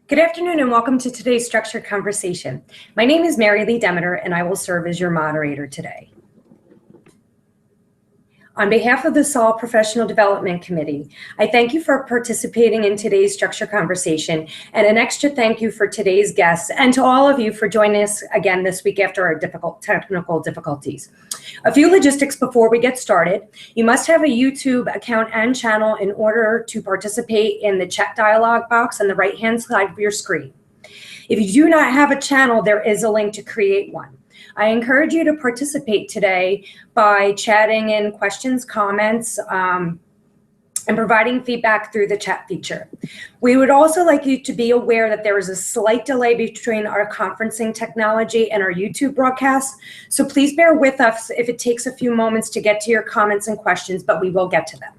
Good afternoon and welcome to today's structured conversation. My name is Mary Lee Demeter and I will serve as your moderator today. On behalf of the SAL Professional Development Committee, I thank you for participating in today's structured conversation, and an extra thank you for today's guests and to all of you for joining us again this week after our difficult technical difficulties. A few logistics before we get started. You must have a YouTube account and channel in order to participate in the chat dialog box on the right-hand side of your screen. If you do not have a channel, there is a link to create one. I encourage you to participate today by chatting in questions, comments, and providing feedback through the chat feature. We would also like you to be aware that there is a slight delay between our conferencing technology and our YouTube broadcast, so please bear with us if it takes a few moments to get to your comments and questions, but we will get to them.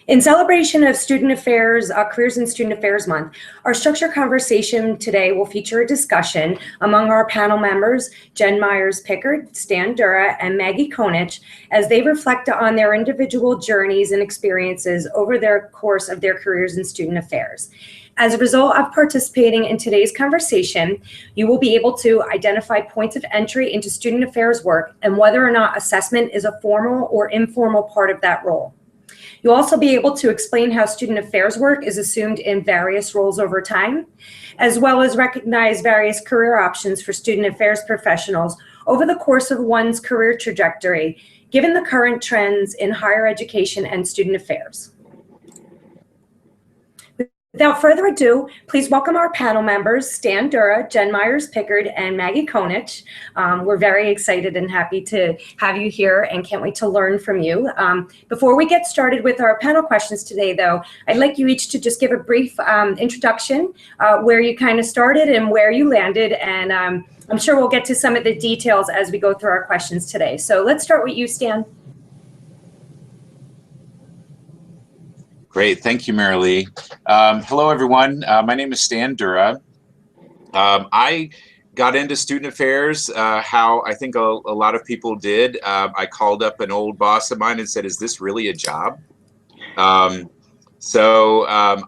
In celebration of Student Affairs, Careers in Student Affairs Month, our structured conversation today will feature a discussion among our panel members, Jen Meyers-Pickard, Dura, and Maggie Konich, as they reflect on their individual journeys and experiences over their course of their careers in student affairs. As a result of participating in today's conversation, you will be able to identify points of entry into student affairs work and whether or not assessment is a formal or informal part of that role. You'll also be able to explain how student affairs work is assumed in various roles over time, as well as recognize various career options for student affairs professionals over the course of one's career trajectory, given the current trends in higher education and student affairs. Without further ado, please welcome our panel members, Dura, Jen Meyers-Pickard, and Maggie Konich. We're very excited and happy to have you here and can't wait to learn from you. Before we get started with our panel questions today, though, I'd like you each to just give a brief introduction, where you kind of started and where you landed, and I'm sure we'll get to some of the details as we go through our questions today. So let's start with you, Stan. Great, thank you, Mary Lee. Hello, everyone. My name is Stan Dura. I got into student affairs how I think a lot of people did. I called up an old boss of mine and said, "Is this really a job?" I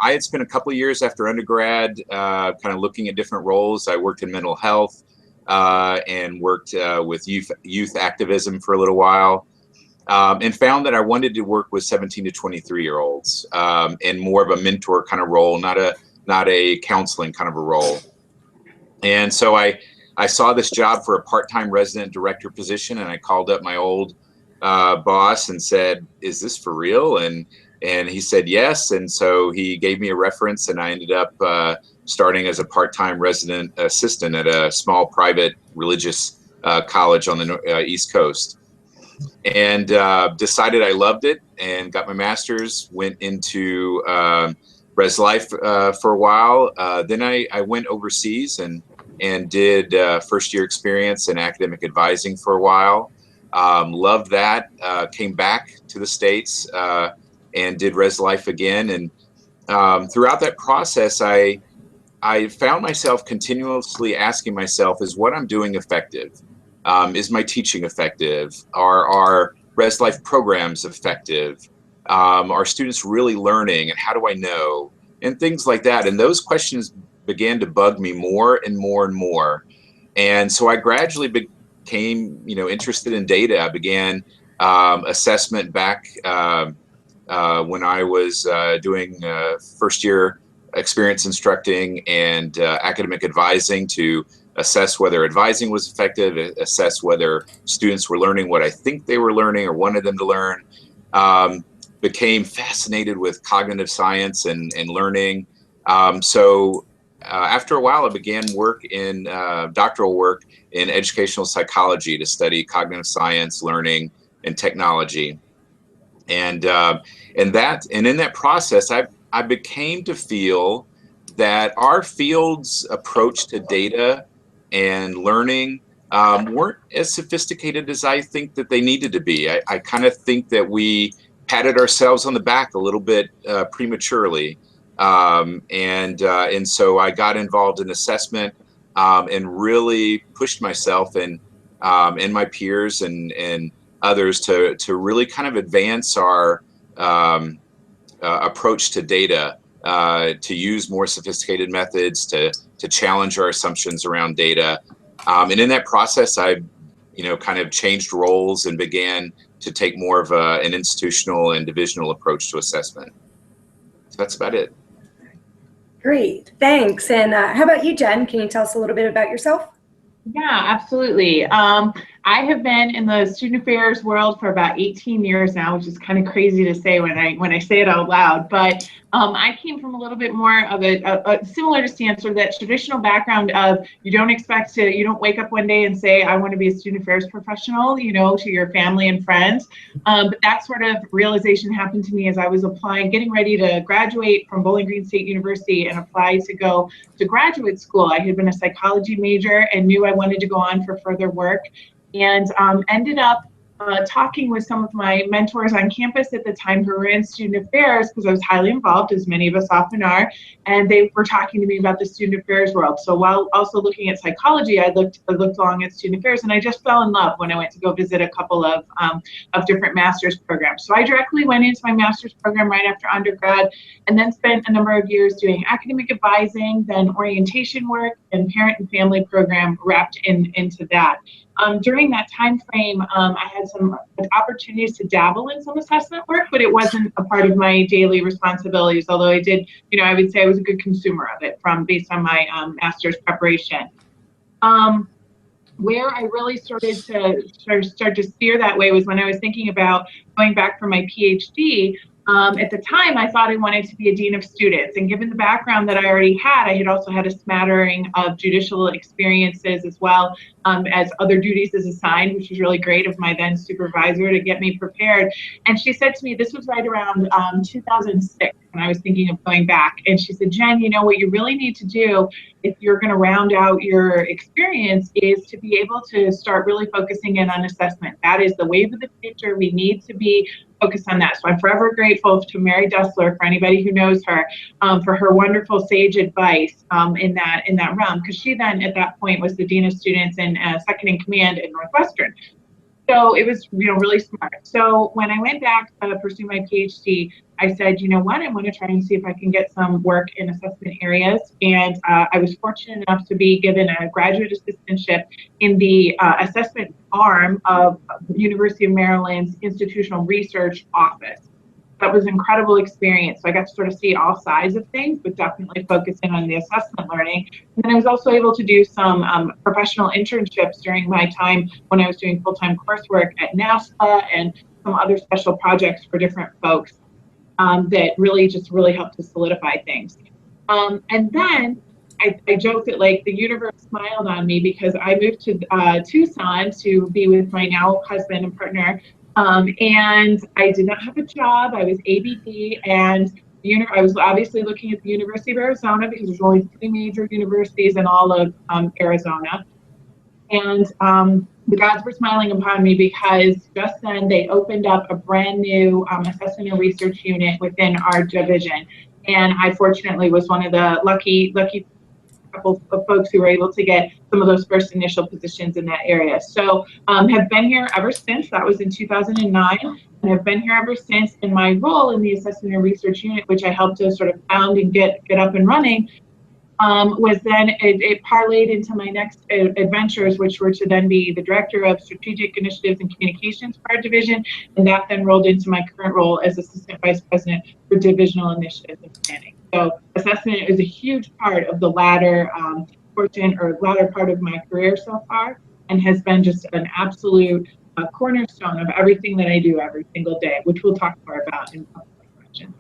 had spent a couple of years after undergrad kind of looking at different roles. I worked in mental health and worked with youth activism for a little while. And found that I wanted to work with 17 to 23-year-olds in more of a mentor kind of role, not a counseling kind of a role. And so I saw this job for a part-time resident director position, and I called up my old boss and said, "Is this for real?" And he said yes, and so he gave me a reference, and I ended up starting as a part-time resident assistant at a small private religious college on the East Coast. And decided I loved it and got my master's, went into res life for a while. Then I went overseas and did first year experience in academic advising for a while. Loved that, came back to the States and did res life again. And throughout that process, I found myself continuously asking myself, is what I'm doing effective? Is my teaching effective? Are our res life programs effective? Are students really learning, and how do I know? And things like that. And those questions began to bug me more and more and more. And so I gradually became, interested in data. I began assessment back when I was doing first year experience instructing and academic advising to assess whether advising was effective, assess whether students were learning what I think they were learning or wanted them to learn. Became fascinated with cognitive science and learning. After a while, I began work in doctoral work in educational psychology to study cognitive science, learning, and technology. And in that process, I became to feel that our field's approach to data and learning weren't as sophisticated as I think that they needed to be. I kind of think that we patted ourselves on the back a little bit prematurely. And so I got involved in assessment and really pushed myself and my peers and others to really kind of advance our approach to data to use more sophisticated methods, to challenge our assumptions around data. And in that process, I kind of changed roles and began to take more of an institutional and divisional approach to assessment. So that's about it. Great, thanks. And how about you, Jen? Can you tell us a little bit about yourself? Yeah, absolutely. I have been in the student affairs world for about 18 years now, which is kind of crazy to say when I say it out loud. But I came from a little bit more of a similar to Stan, sort of that traditional background of you don't wake up one day and say, I want to be a student affairs professional, to your family and friends. But that sort of realization happened to me as I was getting ready to graduate from Bowling Green State University and apply to go to graduate school. I had been a psychology major and knew I wanted to go on for further work, and ended up talking with some of my mentors on campus at the time who were in student affairs, because I was highly involved, as many of us often are, and they were talking to me about the student affairs world. So while also looking at psychology, I looked along at student affairs, and I just fell in love when I went to go visit a couple of different master's programs. So I directly went into my master's program right after undergrad, and then spent a number of years doing academic advising, then orientation work, and parent and family program wrapped into that. During that time frame, I had some opportunities to dabble in some assessment work, but it wasn't a part of my daily responsibilities, although I did, I would say I was a good consumer of it based on my master's preparation. Where I really started to steer that way was when I was thinking about going back for my PhD. At the time, I thought I wanted to be a dean of students, and given the background that I already had, I had also had a smattering of judicial experiences as well as other duties as assigned, which was really great of my then supervisor to get me prepared. And she said to me, this was right around 2006 when I was thinking of going back, and she said, Jen, what you really need to do if you're going to round out your experience is to be able to start really focusing in on assessment. That is the wave of the future. We need to be focused on that. So I'm forever grateful to Mary Dessler, for anybody who knows her, for her wonderful sage advice in that realm, because she then at that point was the dean of students and second in command at Northwestern. So it was, really smart. So when I went back to pursue my PhD, I said, I want to try and see if I can get some work in assessment areas. And I was fortunate enough to be given a graduate assistantship in the assessment arm of University of Maryland's Institutional Research Office. That was an incredible experience. So I got to sort of see all sides of things, but definitely focusing on the assessment learning. And then I was also able to do some professional internships during my time when I was doing full-time coursework at NASA and some other special projects for different folks that really helped to solidify things. And then I joked that the universe smiled on me because I moved to Tucson to be with my now husband and partner. And I did not have a job. I was ABD, and I was obviously looking at the University of Arizona because there's only 3 major universities in all of Arizona. And the gods were smiling upon me because just then they opened up a brand new assessment and research unit within our division. And I fortunately was one of the lucky couple of folks who were able to get some of those first initial positions in that area. So have been here ever since. That was in 2009, and have been here ever since in my role in the assessment and research unit, which I helped to sort of found and get up and running. Was then it parlayed into my next adventures, which were to then be the director of strategic initiatives and communications for our division, and that then rolled into my current role as assistant vice president for divisional initiatives and planning. So assessment is a huge part of the latter part of my career so far, and has been just an absolute cornerstone of everything that I do every single day, which we'll talk more about in public questions.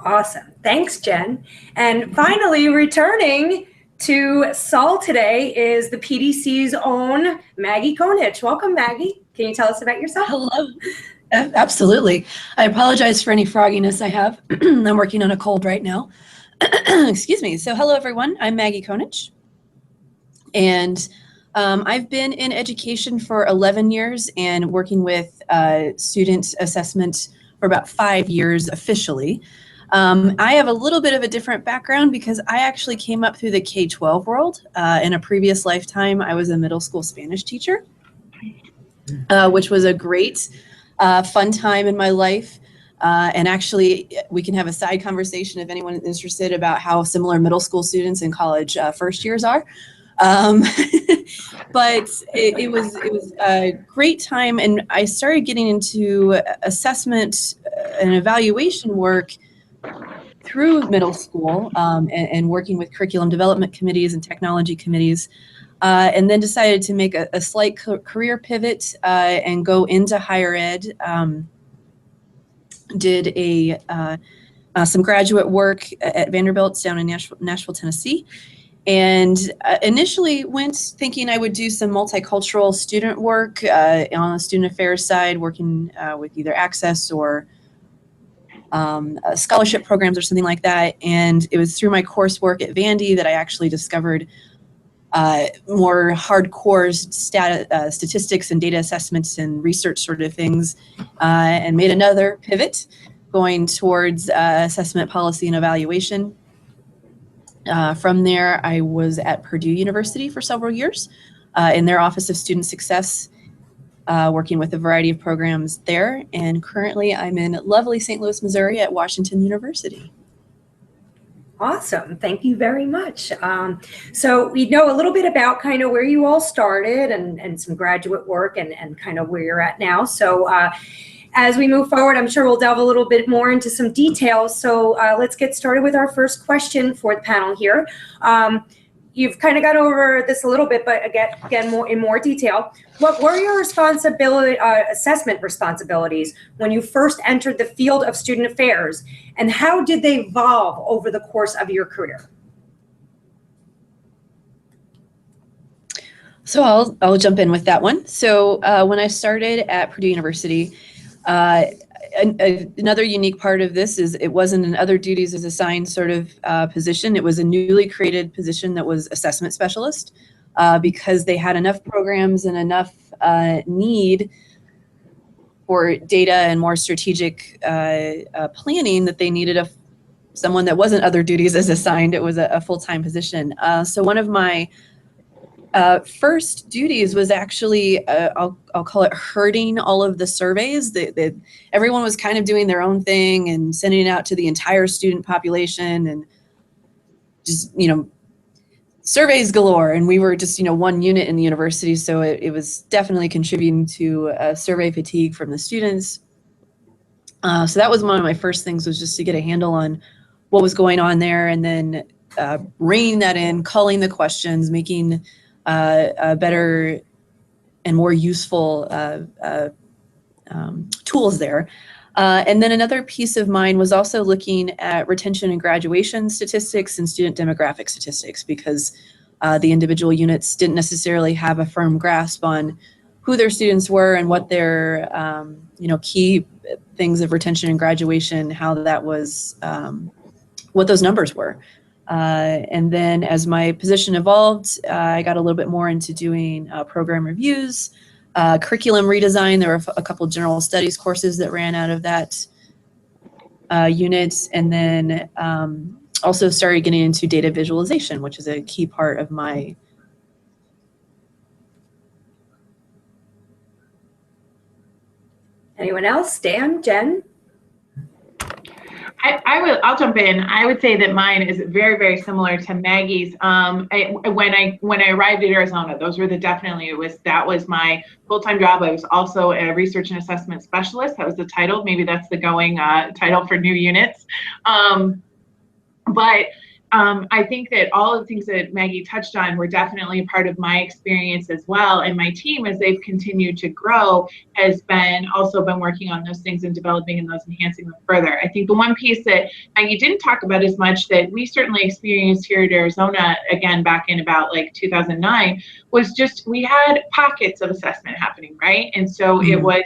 Awesome. Thanks, Jen. And finally, returning to Saul today is the PDC's own Maggie Konich. Welcome, Maggie. Can you tell us about yourself? Hello. Absolutely. I apologize for any frogginess I have. I'm working on a cold right now. Excuse me. So hello, everyone. I'm Maggie Konich. And I've been in education for 11 years and working with student assessment for about 5 years officially. I have a little bit of a different background because I actually came up through the K-12 world. In a previous lifetime, I was a middle school Spanish teacher, which was a great, fun time in my life. And actually, we can have a side conversation if anyone is interested about how similar middle school students and college first years are. But it was a great time, and I started getting into assessment and evaluation work through middle school, and working with curriculum development committees and technology committees, and then decided to make a slight career pivot and go into higher ed. Did some graduate work at Vanderbilt down in Nashville, Tennessee. And initially went thinking I would do some multicultural student work on the student affairs side, working with either Access or scholarship programs or something like that. And it was through my coursework at Vandy that I actually discovered more hardcore statistics and data assessments and research sort of things, and made another pivot going towards assessment policy and evaluation. From there, I was at Purdue University for several years in their Office of Student Success, working with a variety of programs there. And currently I'm in lovely St. Louis, Missouri at Washington University. Awesome. Thank you very much. So we know a little bit about kind of where you all started and some graduate work and kind of where you're at now. So as we move forward, I'm sure we'll delve a little bit more into some details. So let's get started with our first question for the panel here. You've kind of gone over this a little bit, but again, more detail. What were your assessment responsibilities when you first entered the field of student affairs, and how did they evolve over the course of your career? So I'll jump in with that one. So when I started at Purdue University, another unique part of this is it wasn't an other duties as assigned sort of position. It was a newly created position that was assessment specialist, because they had enough programs and enough need for data and more strategic planning that they needed someone that wasn't other duties as assigned. It was a full-time position. So one of my first duties was actually, I'll call it herding all of the surveys. Everyone was kind of doing their own thing and sending it out to the entire student population, and just, surveys galore. And we were just, one unit in the university. So it was definitely contributing to survey fatigue from the students. So that was one of my first things, was just to get a handle on what was going on there, and then reining that in, calling the questions, making better and more useful tools there. And then another piece of mine was also looking at retention and graduation statistics and student demographic statistics, because the individual units didn't necessarily have a firm grasp on who their students were and what their key things of retention and graduation, how that was, what those numbers were. And then as my position evolved, I got a little bit more into doing program reviews, curriculum redesign. There were a couple general studies courses that ran out of that unit. And then also started getting into data visualization, which is a key part of my Anyone else? Dan, Jen? I'll jump in. I would say that mine is very, very similar to Maggie's. When I arrived at Arizona, that was my full-time job. I was also a research and assessment specialist. That was the title. Maybe that's the going title for new units. But I think that all of the things that Maggie touched on were definitely a part of my experience as well. And my team, as they've continued to grow, has also been working on those things and developing and those enhancing them further. I think the one piece that Maggie didn't talk about as much that we certainly experienced here at Arizona, again, back in about like 2009, was just we had pockets of assessment happening, right? And so it was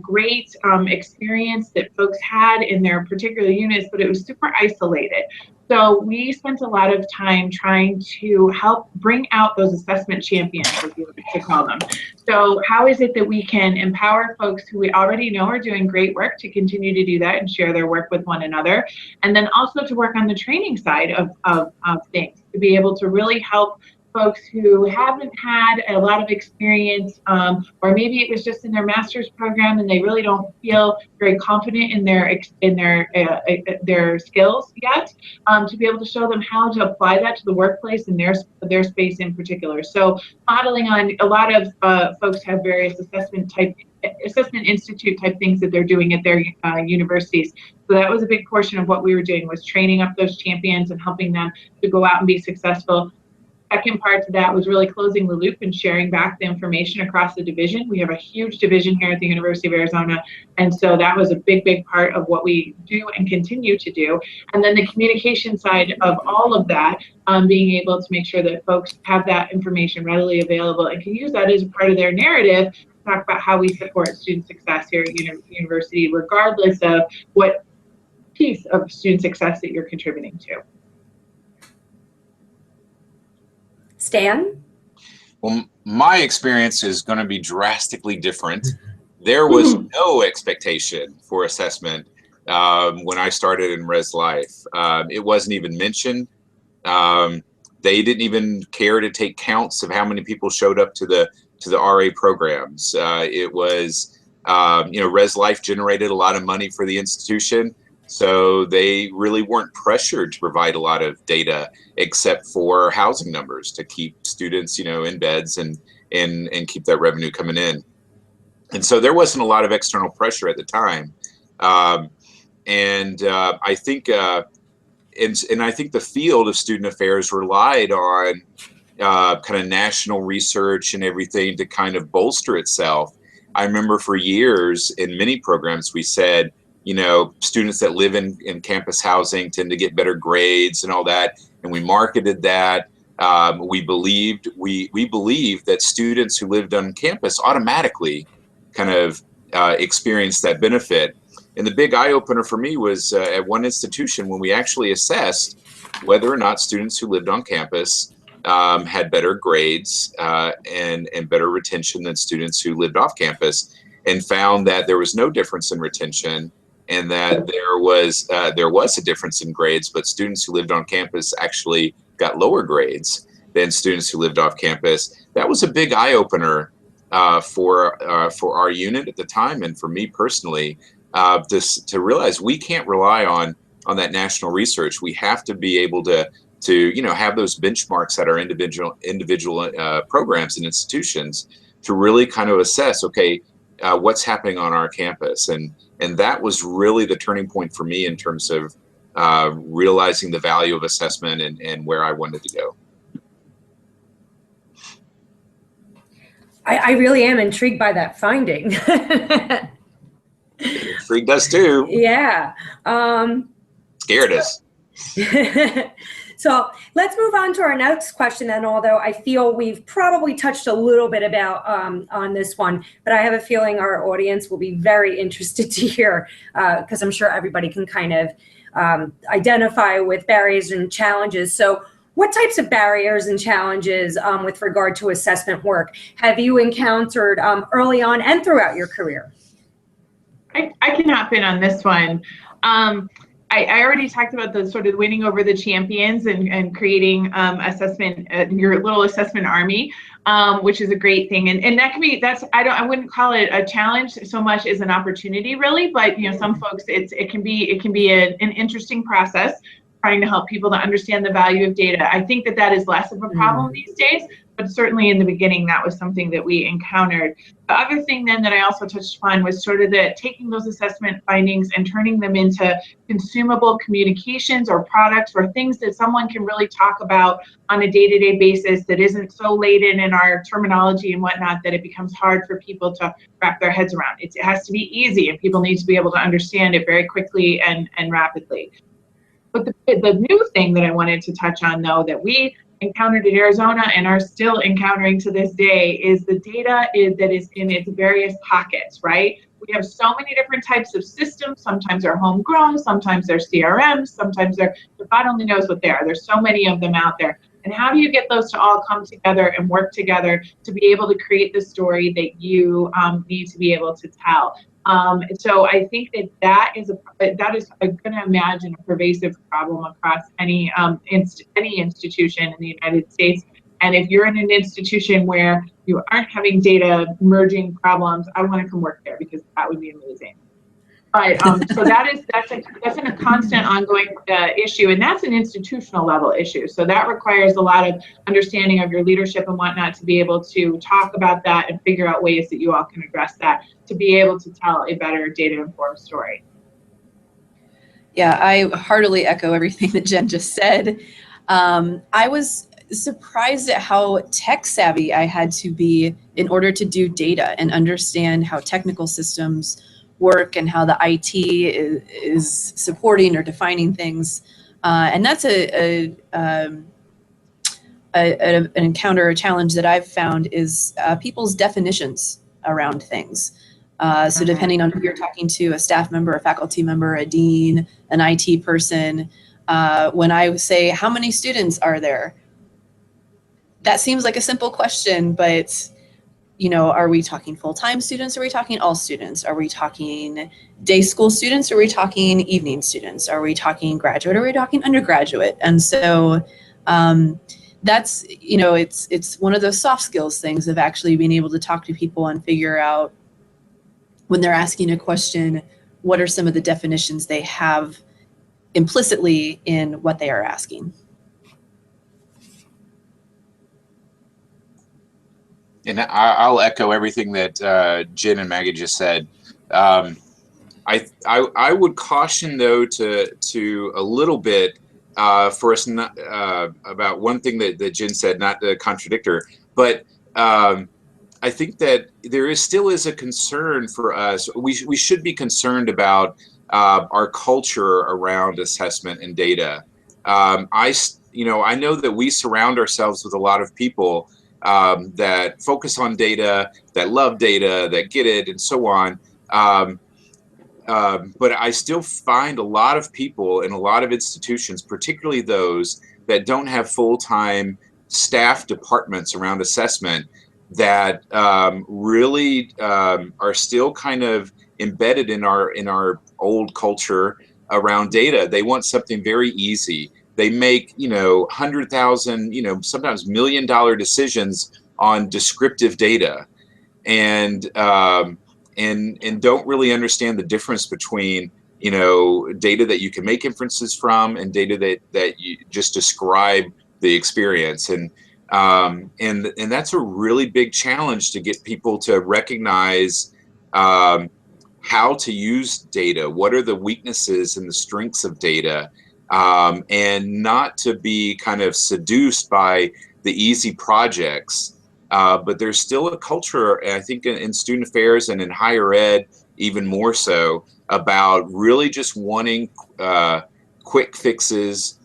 great experience that folks had in their particular units, but it was super isolated. So we spent a lot of time trying to help bring out those assessment champions, as we like to call them. So how is it that we can empower folks who we already know are doing great work to continue to do that and share their work with one another, and then also to work on the training side of things, to be able to really help folks who haven't had a lot of experience, or maybe it was just in their master's program and they really don't feel very confident in their skills yet, to be able to show them how to apply that to the workplace and their space in particular. So modeling on a lot of folks have various assessment institute type things that they're doing at their universities. So that was a big portion of what we were doing, was training up those champions and helping them to go out and be successful. Second part to that was really closing the loop and sharing back the information across the division. We have a huge division here at the University of Arizona, and so that was a big part of what we do and continue to do. And then the communication side of all of that, being able to make sure that folks have that information readily available and can use that as a part of their narrative to talk about how we support student success here at university, regardless of what piece of student success that you're contributing to. Stan? Well, my experience is going to be drastically different. There was no expectation for assessment when I started in Res Life. It wasn't even mentioned. They didn't even care to take counts of how many people showed up to the RA programs. It was, Res Life generated a lot of money for the institution, so they really weren't pressured to provide a lot of data except for housing numbers to keep students, in beds and keep that revenue coming in. And so there wasn't a lot of external pressure at the time. I think, and I think the field of student affairs relied on kind of national research and everything to kind of bolster itself. I remember for years in many programs we said, students that live in campus housing tend to get better grades and all that, and we marketed that. We believed that students who lived on campus automatically kind of experienced that benefit. And the big eye-opener for me was at one institution when we actually assessed whether or not students who lived on campus had better grades and better retention than students who lived off campus, and found that there was no difference in retention, and that there was a difference in grades, but students who lived on campus actually got lower grades than students who lived off campus. That was a big eye-opener for our unit at the time, and for me personally, to realize we can't rely on that national research. We have to be able to have those benchmarks at our individual programs and institutions to really kind of assess, okay, what's happening on our campus. And that was really the turning point for me in terms of realizing the value of assessment and where I wanted to go. I really am intrigued by that finding. Intrigued us too. Yeah. Scared us. So let's move on to our next question. And although I feel we've probably touched a little bit about on this one, but I have a feeling our audience will be very interested to hear, because I'm sure everybody can kind of identify with barriers and challenges. So what types of barriers and challenges with regard to assessment work have you encountered early on and throughout your career? I can hop in on this one. I already talked about the sort of winning over the champions and creating assessment, your little assessment army, which is a great thing. And that can be, I wouldn't call it a challenge so much as an opportunity really, but some folks, it can be an interesting process trying to help people to understand the value of data. I think that is less of a problem these days, but certainly in the beginning, that was something that we encountered. The other thing then that I also touched upon was sort of taking those assessment findings and turning them into consumable communications or products or things that someone can really talk about on a day-to-day basis that isn't so laden in our terminology and whatnot that it becomes hard for people to wrap their heads around. It has to be easy, and people need to be able to understand it very quickly and rapidly. But the new thing that I wanted to touch on, though, that we encountered in Arizona and are still encountering to this day is the data that is in its various pockets, right? We have so many different types of systems. Sometimes they're homegrown, sometimes they're CRMs, sometimes God only knows what they are. There's so many of them out there. And how do you get those to all come together and work together to be able to create the story that you need to be able to tell? So I think that is I'm going to imagine a pervasive problem across any institution in the United States And if you're in an institution where you aren't having data merging problems, I want to come work there because that would be amazing. But so that's a constant ongoing issue, and that's an institutional level issue. So that requires a lot of understanding of your leadership and whatnot to be able to talk about that and figure out ways that you all can address that to be able to tell a better data-informed story. Yeah, I heartily echo everything that Jen just said. I was surprised at how tech savvy I had to be in order to do data and understand how technical systems work and how the IT is supporting or defining things. And that's an encounter, a challenge that I've found is people's definitions around things. So depending on who you're talking to, a staff member, a faculty member, a dean, an IT person, when I say, how many students are there? That seems like a simple question, but you know, are we talking full-time students? Are we talking all students? Are we talking day school students? Are we talking evening students? Are we talking graduate? Are we talking undergraduate? And so that's, you know, it's one of those soft skills things of actually being able to talk to people and figure out when they're asking a question, what are some of the definitions they have implicitly in what they are asking. And I'll echo everything that Jen and Maggie just said. I would caution though to a little bit for us not, about one thing that Jen said, not to contradict her, but I think that there still is a concern for us. We should be concerned about our culture around assessment and data. I know that we surround ourselves with a lot of people that focus on data, that love data, that get it, and so on. But I still find a lot of people in a lot of institutions, particularly those that don't have full-time staff departments around assessment, that really are still kind of embedded in our old culture around data. They want something very easy. They make, $100,000, sometimes $1 million decisions on descriptive data, and don't really understand the difference between, data that you can make inferences from and data that you just describe the experience. And that's a really big challenge to get people to recognize how to use data. What are the weaknesses and the strengths of data? And not to be kind of seduced by the easy projects. But there's still a culture, I think, in student affairs and in higher ed, even more so, about really just wanting quick fixes,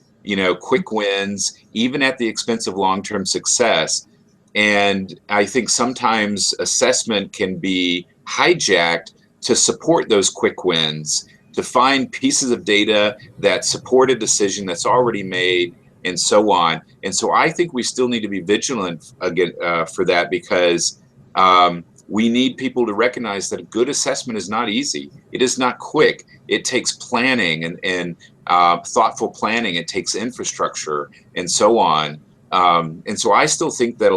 quick wins, even at the expense of long-term success. And I think sometimes assessment can be hijacked to support those quick wins, to find pieces of data that support a decision that's already made, and so on. And so I think we still need to be vigilant again for that, because we need people to recognize that a good assessment is not easy. It is not quick. It takes planning and thoughtful planning. It takes infrastructure and so on. And so I still think that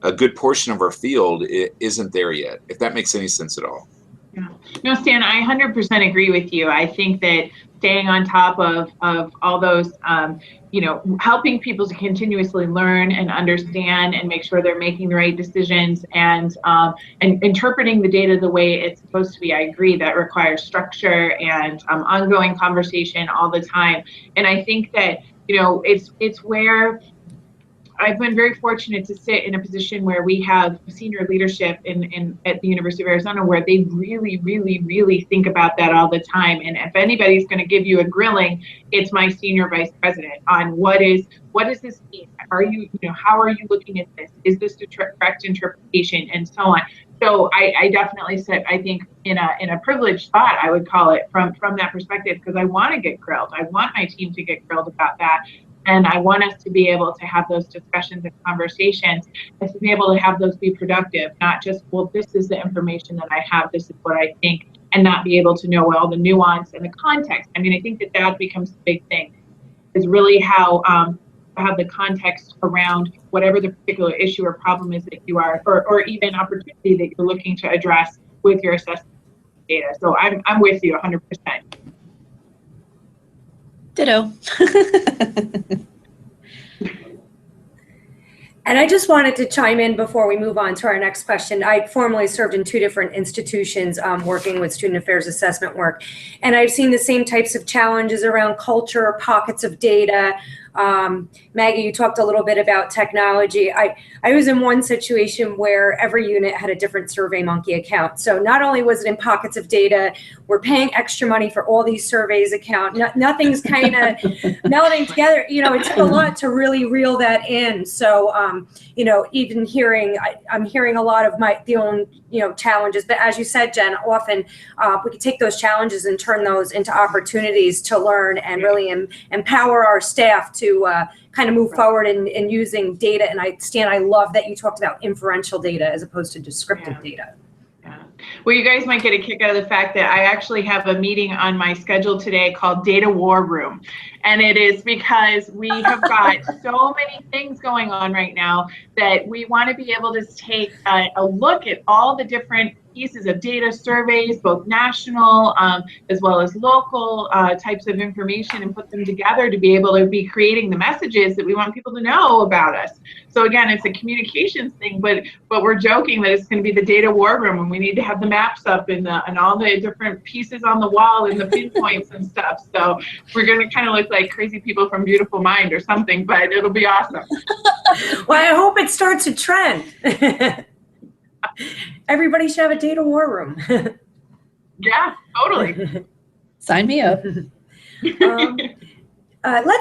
a good portion of our field isn't there yet, if that makes any sense at all. Yeah. No, Stan, I 100% agree with you. I think that staying on top of all those, helping people to continuously learn and understand and make sure they're making the right decisions and interpreting the data the way it's supposed to be. I agree that requires structure and ongoing conversation all the time. And I think that, it's where I've been very fortunate to sit in a position where we have senior leadership at the University of Arizona, where they really, really, really think about that all the time. And if anybody's going to give you a grilling, it's my senior vice president on what does this mean? How are you looking at this? Is this the correct interpretation, and so on? So I definitely sit, I think, in a privileged spot, I would call it, from that perspective, because I want to get grilled. I want my team to get grilled about that. And I want us to be able to have those discussions and conversations, and to be able to have those be productive, not just, well, this is the information that I have, this is what I think, and not be able to know all the nuance and the context. I mean, I think that becomes the big thing, is really how have the context around whatever the particular issue or problem is that you are, or even opportunity that you're looking to address with your assessment data. So I'm with you 100%. Ditto. And I just wanted to chime in before we move on to our next question. I formerly served in 2 different institutions working with student affairs assessment work. And I've seen the same types of challenges around culture, pockets of data. Maggie, you talked a little bit about technology. I was in one situation where every unit had a different SurveyMonkey account. So not only was it in pockets of data, we're paying extra money for all these surveys account. Nothing's kind of melding together. You know, it took a lot to really reel that in. So, you know, even hearing, I'm hearing a lot of my own, you know, challenges. But as you said, Jen, often we can take those challenges and turn those into opportunities to learn and really empower our staff to kind of move forward in using data. And I love that you talked about inferential data as opposed to descriptive data. Yeah. Well, you guys might get a kick out of the fact that I actually have a meeting on my schedule today called Data War Room. And it is because we have got so many things going on right now that we want to be able to take a look at all the different pieces of data surveys, both national as well as local types of information, and put them together to be able to be creating the messages that we want people to know about us. So again, it's a communications thing, but we're joking that it's going to be the data war room, and we need to have the maps up and all the different pieces on the wall and the pinpoints and stuff. So we're going to kind of look like crazy people from Beautiful Mind or something, but it'll be awesome. Well, I hope it starts a trend. Everybody should have a data war room. Yeah, totally. Sign me up. Let's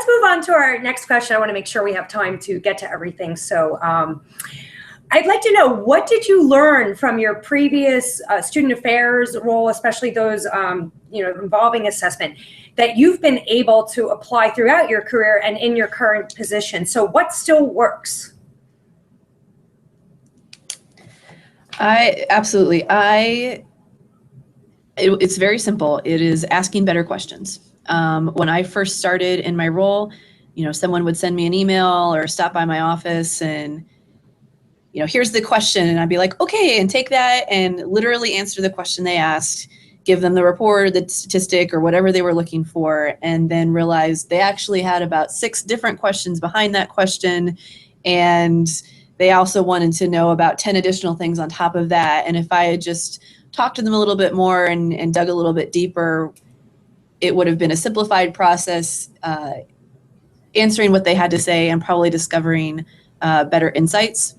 move on to our next question. I want to make sure we have time to get to everything. So I'd like to know, what did you learn from your previous student affairs role, especially those you know, involving assessment, that you've been able to apply throughout your career and in your current position? So what still works? Absolutely. It's very simple. It is asking better questions. When I first started in my role, you know, someone would send me an email or stop by my office and, you know, here's the question. And I'd be like, okay, and take that and literally answer the question they asked, give them the report, the statistic, or whatever they were looking for, and then realize they actually had about 6 different questions behind that question. And they also wanted to know about 10 additional things on top of that. And if I had just talked to them a little bit more and dug a little bit deeper, it would have been a simplified process, answering what they had to say and probably discovering better insights,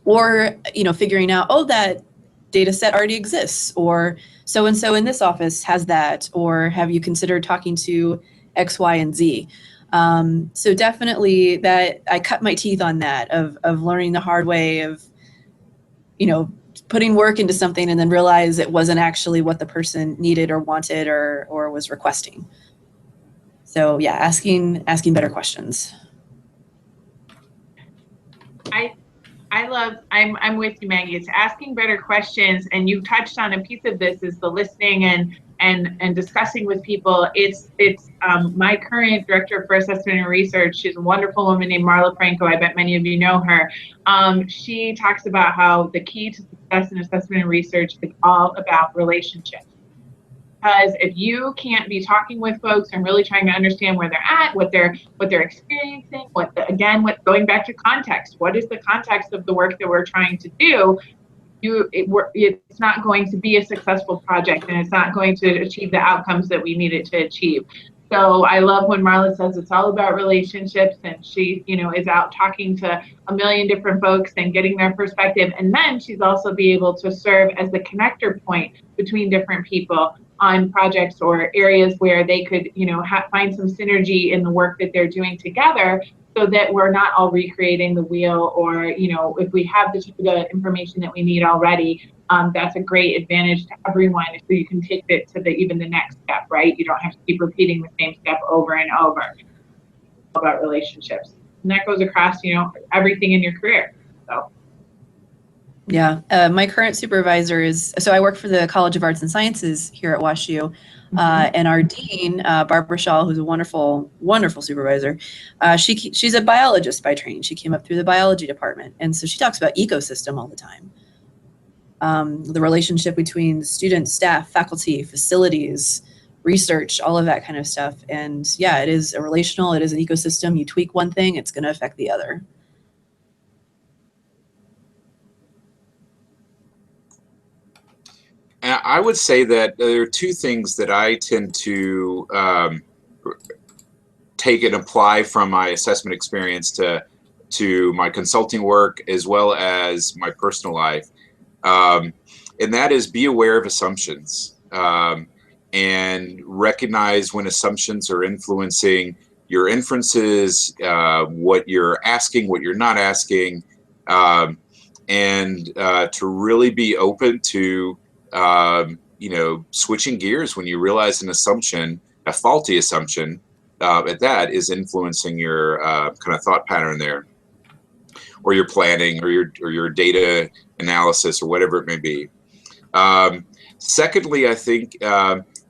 or, you know, figuring out, oh, that data set already exists, or so-and-so in this office has that, or have you considered talking to X, Y, and Z? So definitely that I cut my teeth on that of learning the hard way of, you know, putting work into something and then realize it wasn't actually what the person needed or wanted or was requesting. So yeah, asking better questions. I'm with you, Maggie. It's asking better questions, and you touched on a piece of this is the listening and discussing with people. It's my current director for assessment and research. She's a wonderful woman named Marla Franco. I bet many of you know her. She talks about how the key to success in assessment and research is all about relationships. Because if you can't be talking with folks and really trying to understand where they're at, what they're experiencing, going back to context, what is the context of the work that we're trying to do? It's not going to be a successful project, and it's not going to achieve the outcomes that we need it to achieve. So I love when Marla says it's all about relationships, and she, you know, is out talking to a million different folks and getting their perspective. And then she's also be able to serve as the connector point between different people on projects or areas where they could, you know, find some synergy in the work that they're doing together, so that we're not all recreating the wheel, or, you know, if we have the information that we need already, that's a great advantage to everyone. So you can take it to even the next step, right? You don't have to keep repeating the same step over and over. It's about relationships, and that goes across, you know, everything in your career. So. Yeah, my current supervisor so I work for the College of Arts and Sciences here at WashU. And our dean, Barbara Shaw, who's a wonderful, wonderful supervisor, she's a biologist by training. She came up through the biology department. And so she talks about ecosystem all the time. The relationship between students, staff, faculty, facilities, research, all of that kind of stuff. And yeah, it is a relational, it is an ecosystem. You tweak one thing, it's going to affect the other. And I would say that there are two things that I tend to take and apply from my assessment experience to my consulting work as well as my personal life. And that is be aware of assumptions and recognize when assumptions are influencing your inferences, what you're asking, what you're not asking, and to really be open to switching gears when you realize an assumption, a faulty assumption, at that is influencing your kind of thought pattern there, or your planning, or your data analysis, or whatever it may be. Secondly, I think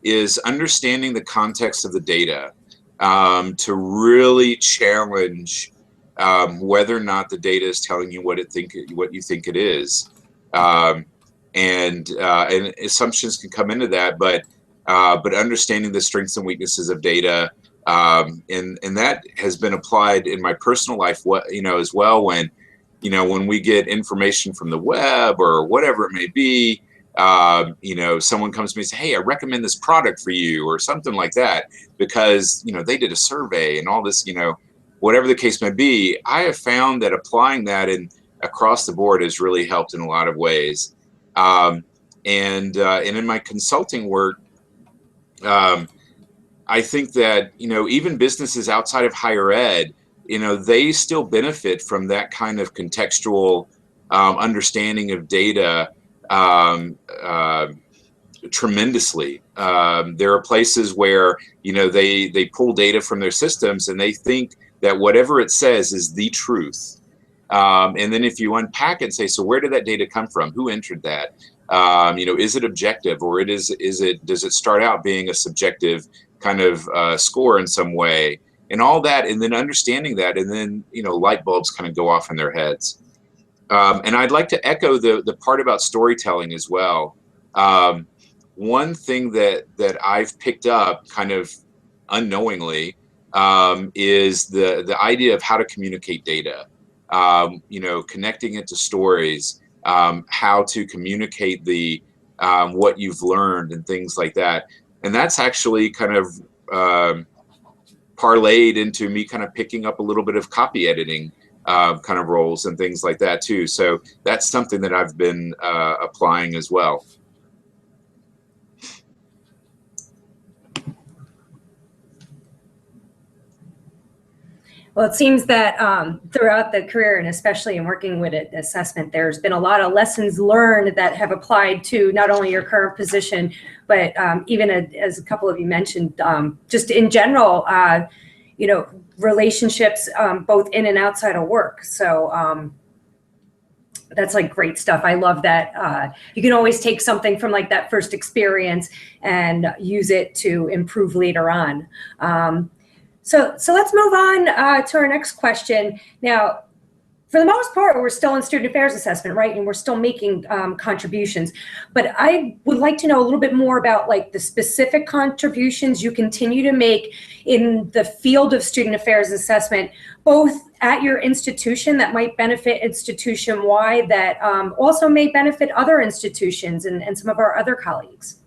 is understanding the context of the data to really challenge whether or not the data is telling you what you think it is. And assumptions can come into that, but understanding the strengths and weaknesses of data, and that has been applied in my personal life, as well. When we get information from the web or whatever it may be, someone comes to me and says, "Hey, I recommend this product for you," or something like that, because they did a survey and all this, whatever the case may be. I have found that applying that across the board has really helped in a lot of ways. And in my consulting work, I think that, even businesses outside of higher ed, they still benefit from that kind of contextual understanding of data tremendously. There are places where, they pull data from their systems and they think that whatever it says is the truth. And then if you unpack it and say, so where did that data come from? Who entered that? Is it objective, or does it start out being a subjective kind of score in some way, and all that, and then understanding that, and then light bulbs kind of go off in their heads. And I'd like to echo the part about storytelling as well. One thing that I've picked up kind of unknowingly is the idea of how to communicate data. Connecting it to stories, how to communicate what you've learned and things like that. And that's actually kind of parlayed into me kind of picking up a little bit of copy editing kind of roles and things like that too. So that's something that I've been applying as well. Well, it seems that throughout the career, and especially in working with assessment, there's been a lot of lessons learned that have applied to not only your current position, but even as a couple of you mentioned, just in general, relationships both in and outside of work. So that's like great stuff. I love that you can always take something from like that first experience and use it to improve later on. So let's move on to our next question. Now, for the most part, we're still in student affairs assessment, right? And we're still making contributions. But I would like to know a little bit more about like the specific contributions you continue to make in the field of student affairs assessment, both at your institution that might benefit institution-wide, that also may benefit other institutions and some of our other colleagues.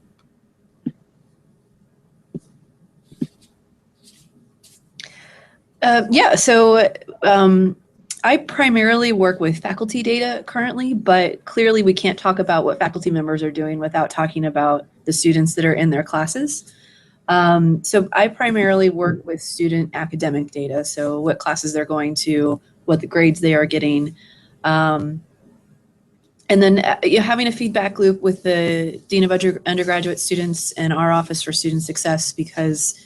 So I primarily work with faculty data currently, but clearly we can't talk about what faculty members are doing without talking about the students that are in their classes. So I primarily work with student academic data, so what classes they're going to, what the grades they are getting, and then having a feedback loop with the Dean of Undergraduate Students and our Office for Student Success, because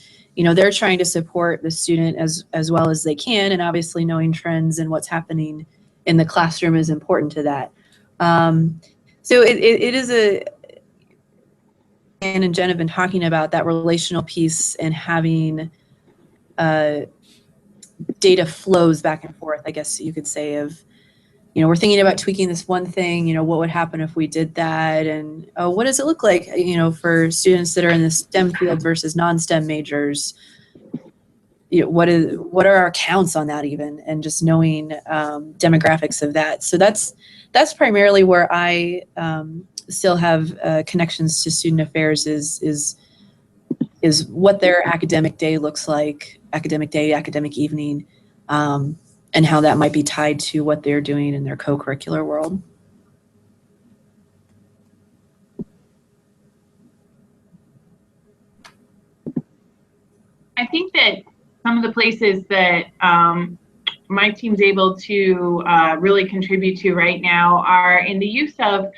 they're trying to support the student as well as they can, and obviously knowing trends and what's happening in the classroom is important to that. So it is and Jen have been talking about, that relational piece and having data flows back and forth, I guess you could say, of, you know, we're thinking about tweaking this one thing, you know, what would happen if we did that? And what does it look like, you know, for students that are in the STEM field versus non-STEM majors? You know, what are our counts on that even? And just knowing demographics of that. So that's primarily where I still have connections to student affairs, is what their academic day looks like, academic day, academic evening, and how that might be tied to what they're doing in their co-curricular world. I think that some of the places that my team's able to really contribute to right now are in the use of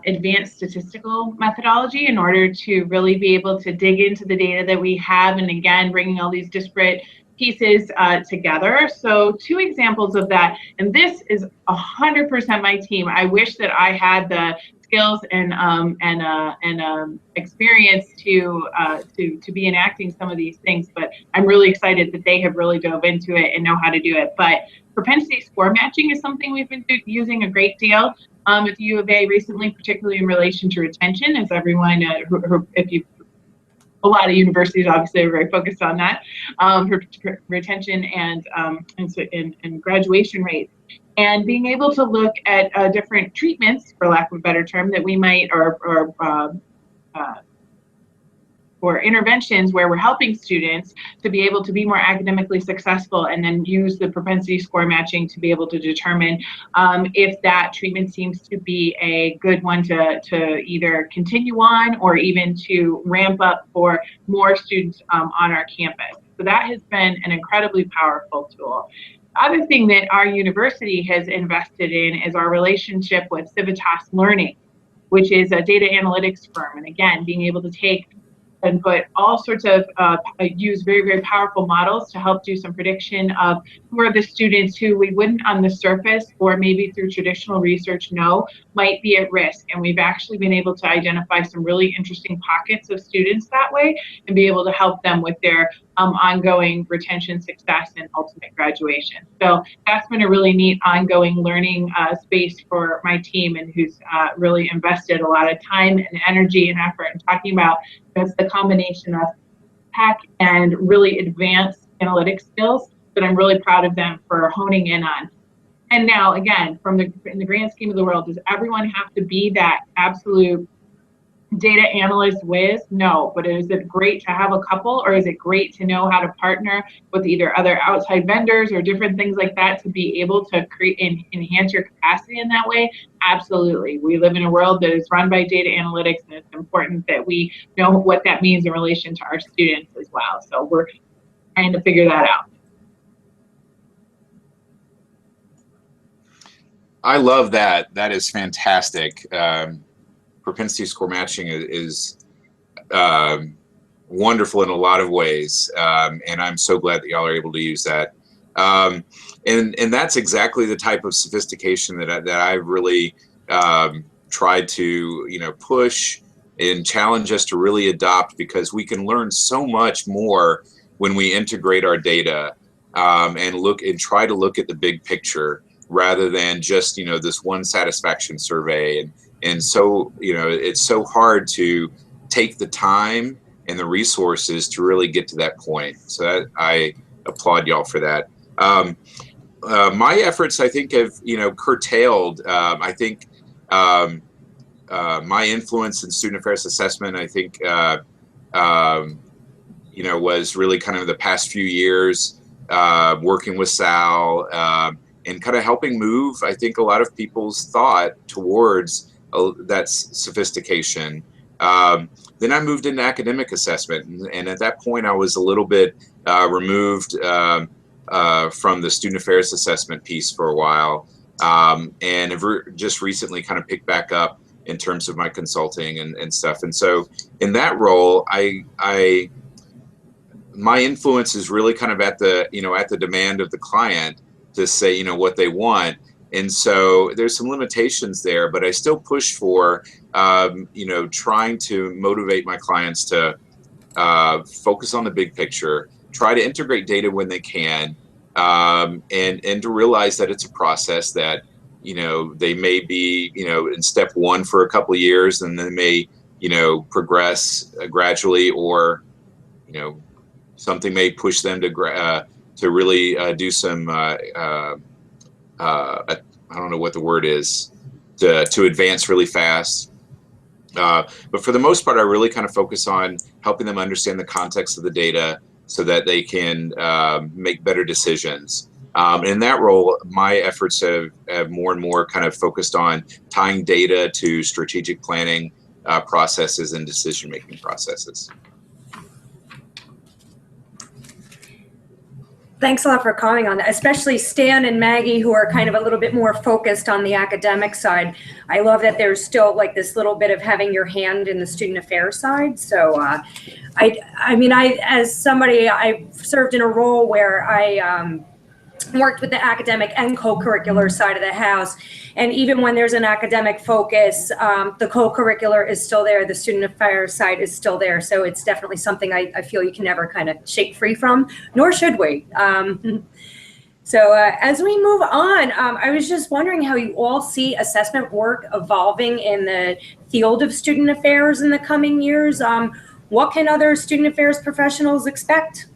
advanced statistical methodology in order to really be able to dig into the data that we have, and again, bringing all these disparate pieces together. So 2 examples of that, and this is 100% my team. I wish that I had the skills and experience to be enacting some of these things, but I'm really excited that they have really dove into it and know how to do it. But propensity score matching is something we've been using a great deal at the U of A recently, particularly in relation to retention, as everyone, if you a lot of universities obviously are very focused on that, for retention and graduation rates. And being able to look at different treatments, for lack of a better term, that we might, or interventions where we're helping students to be able to be more academically successful, and then use the propensity score matching to be able to determine if that treatment seems to be a good one to either continue on or even to ramp up for more students on our campus. So that has been an incredibly powerful tool. Other thing that our university has invested in is our relationship with Civitas Learning, which is a data analytics firm. And again, being able to take and put all sorts of, use very, very powerful models to help do some prediction of who are the students who we wouldn't on the surface, or maybe through traditional research know, might be at risk. And we've actually been able to identify some really interesting pockets of students that way, and be able to help them with their ongoing retention success and ultimate graduation. So that's been a really neat ongoing learning space for my team, and who's really invested a lot of time and energy and effort in talking about. That's the combination of tech and really advanced analytic skills that I'm really proud of them for honing in on. And now, again, in the grand scheme of the world, does everyone have to be that absolute data analyst whiz? No, but is it great to have a couple, or is it great to know how to partner with either other outside vendors or different things like that to be able to create and enhance your capacity in that way? Absolutely. We live in a world that is run by data analytics, and it's important that we know what that means in relation to our students as well. So we're trying to figure that out. I love that. That is fantastic. Propensity score matching is wonderful in a lot of ways, and I'm so glad that y'all are able to use that. And that's exactly the type of sophistication that I've really tried to push and challenge us to really adopt, because we can learn so much more when we integrate our data and try to look at the big picture rather than just this one satisfaction survey. And so, it's so hard to take the time and the resources to really get to that point. So I applaud y'all for that. My efforts, I think, have, curtailed. I think my influence in student affairs assessment, I think, was really kind of the past few years, working with Sal and kind of helping move, I think, a lot of people's thought towards that sophistication. Then I moved into academic assessment, and at that point I was a little bit removed from the student affairs assessment piece for a while, and have just recently kind of picked back up in terms of my consulting and stuff. And so in that role, my influence is really kind of at the demand of the client to say what they want. And so there's some limitations there, but I still push for, trying to motivate my clients to focus on the big picture, try to integrate data when they can, and to realize that it's a process that, they may be, in step one for a couple of years, and then they may, progress gradually, or, something may push them to really do some, I don't know what the word is, to advance really fast. But for the most part, I really kind of focus on helping them understand the context of the data so that they can make better decisions. In that role, my efforts have more and more kind of focused on tying data to strategic planning processes and decision-making processes. Thanks a lot for commenting on that, especially Stan and Maggie, who are kind of a little bit more focused on the academic side. I love that there's still like this little bit of having your hand in the student affairs side. So as somebody, I served in a role where I worked with the academic and co-curricular side of the house. And even when there's an academic focus, the co-curricular is still there, the student affairs side is still there. So it's definitely something I feel you can never kind of shake free from, nor should we. So as we move on, I was just wondering how you all see assessment work evolving in the field of student affairs in the coming years. What can other student affairs professionals expect?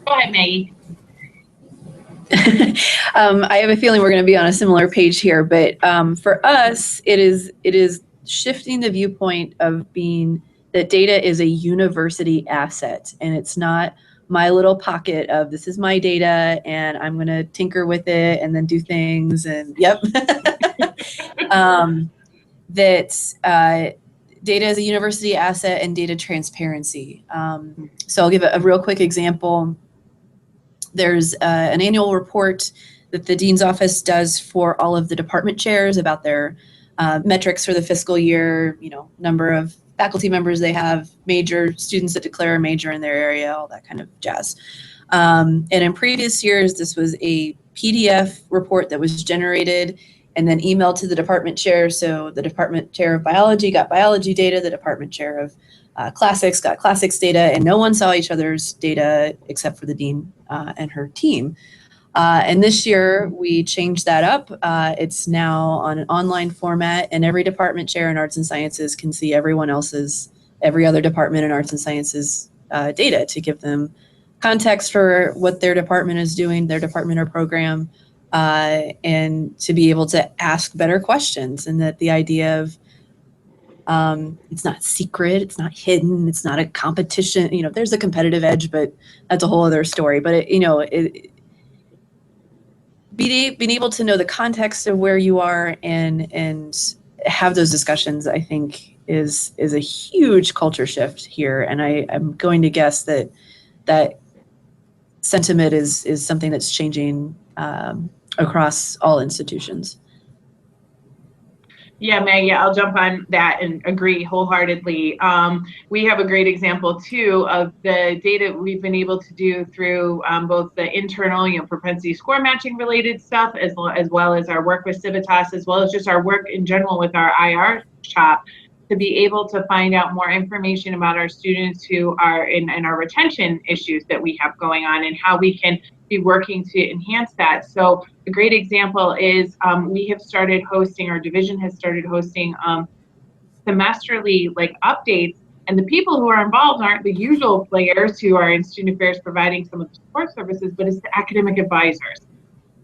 Go ahead, Maggie. I have a feeling we're going to be on a similar page here, but for us, it is shifting the viewpoint of being that data is a university asset, and it's not my little pocket of this is my data and I'm going to tinker with it and then do things and yep. Data is a university asset and data transparency. So I'll give a real quick example. There's an annual report that the dean's office does for all of the department chairs about their metrics for the fiscal year, number of faculty members they have, major students that declare a major in their area, all that kind of jazz. And in previous years, this was a PDF report that was generated and then emailed to the department chair. So the department chair of biology got biology data, the department chair of classics got classics data, and no one saw each other's data except for the dean and her team. And this year we changed that up. It's now on an online format, and every department chair in arts and sciences can see every other department in arts and sciences data to give them context for what their department is doing, their department or program, and to be able to ask better questions. And that the idea of it's not secret, it's not hidden, it's not a competition. There's a competitive edge, but that's a whole other story. But being able to know the context of where you are and have those discussions, I think, is a huge culture shift here. And I'm going to guess that sentiment is something that's changing across all institutions. Yeah, Maggie, I'll jump on that and agree wholeheartedly. We have a great example too of the data we've been able to do through both the internal, propensity score matching related stuff, as well as our work with Civitas, as well as just our work in general with our IR shop, to be able to find out more information about our students who are in our retention issues that we have going on and how we can be working to enhance that. So a great example is we have started hosting, our division has started hosting semesterly updates, and the people who are involved aren't the usual players who are in student affairs providing some of the support services, but it's the academic advisors.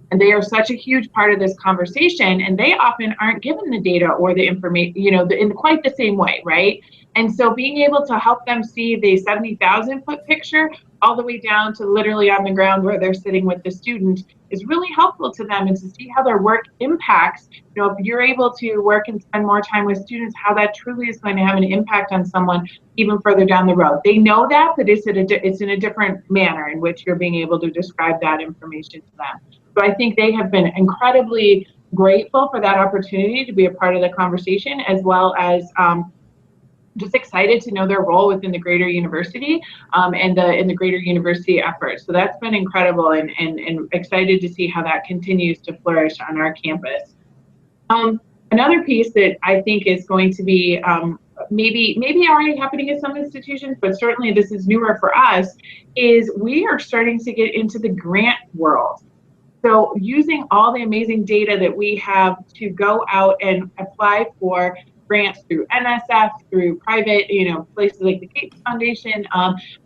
And they are such a huge part of this conversation, and they often aren't given the data or the information, in quite the same way, right? And so being able to help them see the 70,000 foot picture all the way down to literally on the ground where they're sitting with the student is really helpful to them, and to see how their work impacts, if you're able to work and spend more time with students, how that truly is going to have an impact on someone even further down the road. They know that, but it's in a different manner in which you're being able to describe that information to them. So I think they have been incredibly grateful for that opportunity to be a part of the conversation, as well as just excited to know their role within the greater university and in the greater university effort. So that's been incredible, and excited to see how that continues to flourish on our campus. Another piece that I think is going to be maybe already happening at some institutions, but certainly this is newer for us, is we are starting to get into the grant world. So using all the amazing data that we have to go out and apply for grants through NSF, through private, places like the Gates Foundation,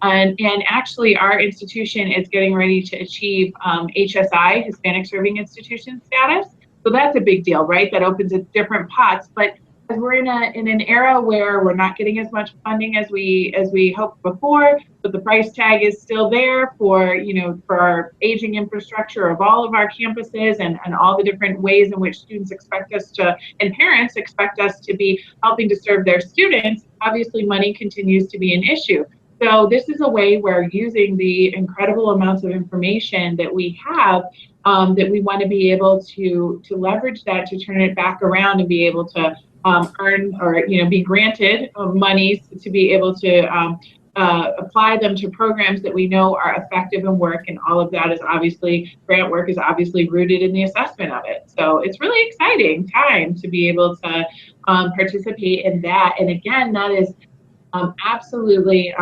and actually our institution is getting ready to achieve HSI, Hispanic Serving Institution status. So that's a big deal, right? That opens up different pots. But as we're in an era where we're not getting as much funding as we hoped before, but the price tag is still there for our aging infrastructure of all of our campuses and all the different ways in which students expect us to, and parents expect us to be helping to serve their students. Obviously, money continues to be an issue. So this is a way where using the incredible amounts of information that we have, that we want to be able to leverage that to turn it back around and be able to earn or be granted monies to be able to apply them to programs that we know are effective and work, and all of that is obviously, grant work is obviously rooted in the assessment of it. So it's really exciting time to be able to participate in that. And again, that is absolutely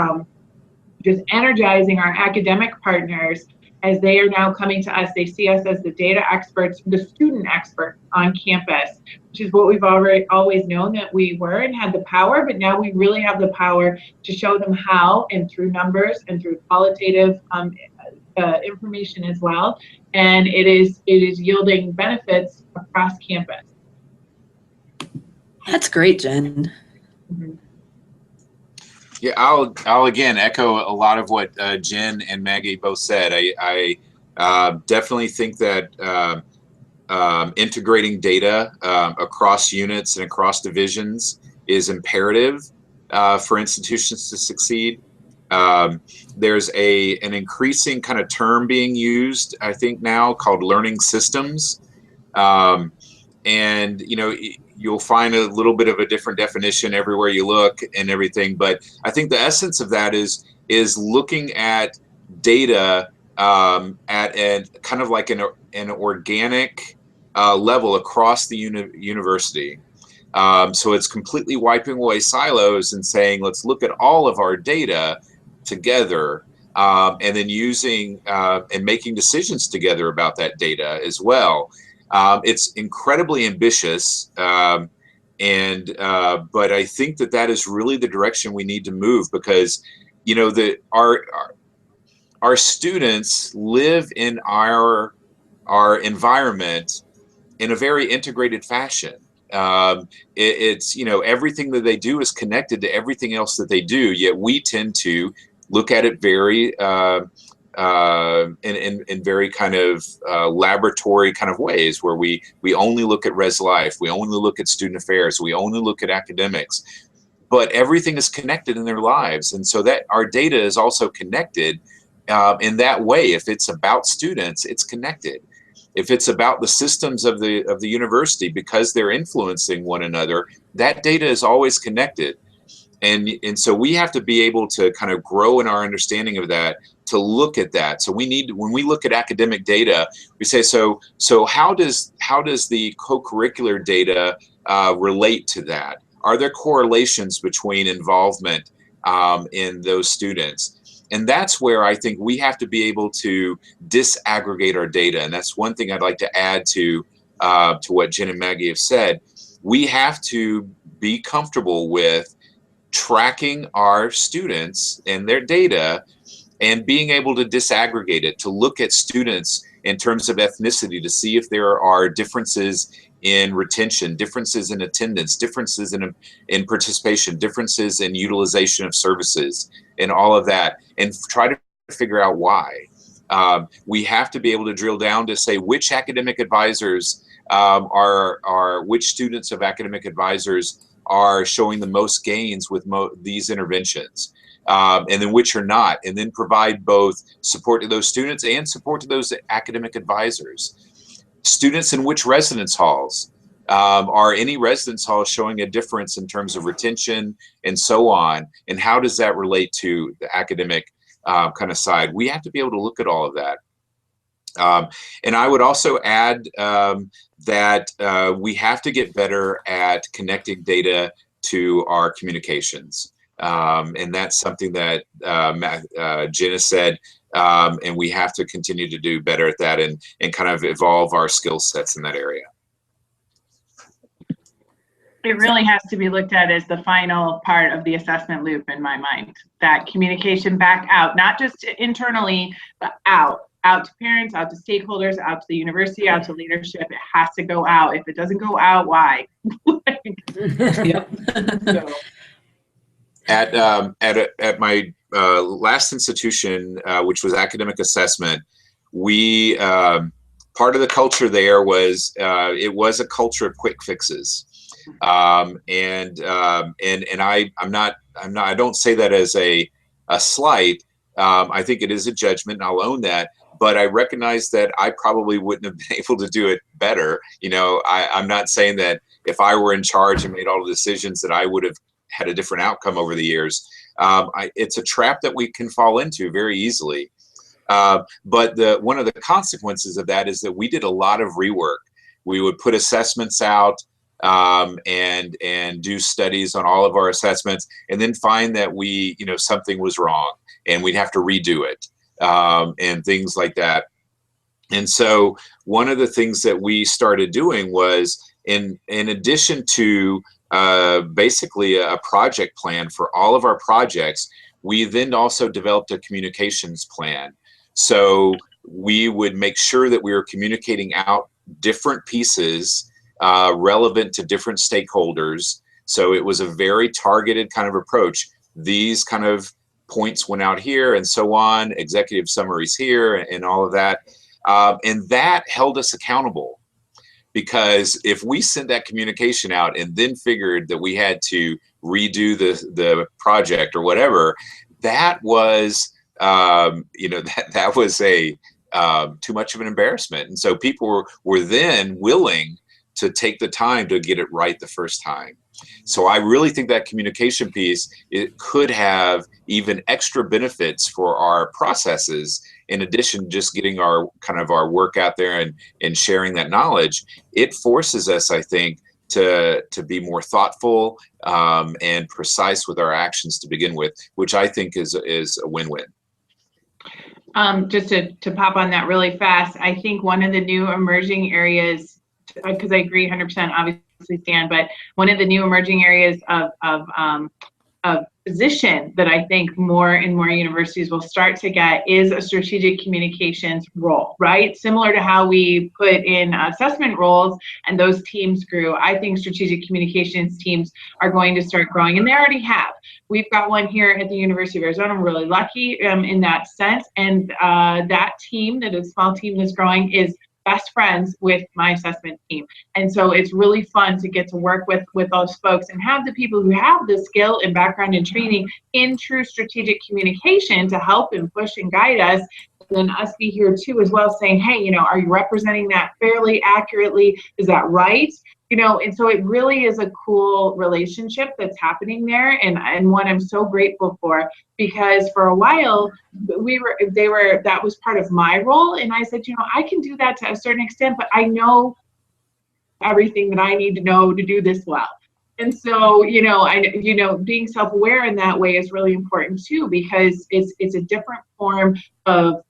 just energizing our academic partners as they are now coming to us. They see us as the data experts, the student experts on campus, which is what we've always known that we were and had the power, but now we really have the power to show them how, and through numbers and through qualitative information as well. And it is yielding benefits across campus. That's great, Jen. Mm-hmm. Yeah, I'll again echo a lot of what Jen and Maggie both said. I definitely think that integrating data across units and across divisions is imperative for institutions to succeed. There's an increasing kind of term being used, I think now, called learning systems. And you'll find a little bit of a different definition everywhere you look and everything, but I think the essence of that is looking at data at a kind of like an organic level across the university. So it's completely wiping away silos and saying, let's look at all of our data together, and then using and making decisions together about that data as well. It's incredibly ambitious, but I think that is really the direction we need to move, because our students live in our environment in a very integrated fashion. It's everything that they do is connected to everything else that they do, yet we tend to look at it very in very kind of laboratory kind of ways, where we only look at res life, we only look at student affairs, we only look at academics, but everything is connected in their lives. And so that our data is also connected in that way. If it's about students, it's connected. If it's about the systems of the university, because they're influencing one another, that data is always connected. And so we have to be able to kind of grow in our understanding of that, to look at that. So we need, when we look at academic data, we say, so how does the co-curricular data relate to that? Are there correlations between involvement in those students? And that's where I think we have to be able to disaggregate our data. And that's one thing I'd like to add to what Jen and Maggie have said. We have to be comfortable with tracking our students and their data and being able to disaggregate it, to look at students in terms of ethnicity, to see if there are differences in retention, differences in attendance, differences in participation, differences in utilization of services, and all of that, and try to figure out why. We have to be able to drill down to say which academic advisors which students of academic advisors are showing the most gains with these interventions, and then which are not, and then provide both support to those students and support to those academic advisors. Students in which residence halls Are any residence halls showing a difference in terms of retention and so on? And how does that relate to the academic kind of side? We have to be able to look at all of that. And I would also add that we have to get better at connecting data to our communications. And that's something that Jen has said, and we have to continue to do better at that and kind of evolve our skill sets in that area. It really has to be looked at as the final part of the assessment loop in my mind. That communication back out, not just internally, but out to parents, out to stakeholders, out to the university, out to leadership. It has to go out. If it doesn't go out, why? So. At my last institution, which was academic assessment, we part of the culture there was it was a culture of quick fixes. I don't say that as a slight. I think it is a judgment, and I'll own that. But I recognize that I probably wouldn't have been able to do it better. You know, I'm not saying that if I were in charge and made all the decisions that I would have had a different outcome over the years. It's a trap that we can fall into very easily. But one of the consequences of that is that we did a lot of rework. We would put assessments out and do studies on all of our assessments, and then find that something was wrong, and we'd have to redo it and things like that. And so one of the things that we started doing was, in addition to basically a project plan for all of our projects, we then also developed a communications plan. So we would make sure that we were communicating out different pieces relevant to different stakeholders. So it was a very targeted kind of approach. These kind of points went out here and so on, executive summaries here and all of that. And that held us accountable. Because if we sent that communication out and then figured that we had to redo the project or whatever, that was that was a too much of an embarrassment. And so people were then willing to take the time to get it right the first time. So I really think that communication piece, it could have even extra benefits for our processes. In addition to just getting our work out there and sharing that knowledge, it forces us, I think, to be more thoughtful and precise with our actions to begin with, which I think is a win-win. Just to pop on that really fast, I think one of the new emerging areas, because I agree 100%, obviously, Stan, but one of the new emerging areas of position that I think more and more universities will start to get is a strategic communications role, right? Similar to how we put in assessment roles and those teams grew, I think strategic communications teams are going to start growing, and they already have. We've got one here at the University of Arizona. I'm really lucky in that sense, and that team, that is a small team that's growing, is best friends with my assessment team. And so it's really fun to get to work with those folks and have the people who have the skill and background and training in true strategic communication to help and push and guide us. And then us be here too as well, saying, hey, are you representing that fairly, accurately? Is that right? And so it really is a cool relationship that's happening there, and one I'm so grateful for, because for a while that was part of my role, and I said, I can do that to a certain extent, but I know everything that I need to know to do this well. And so, being self-aware in that way is really important too, because it's a different form of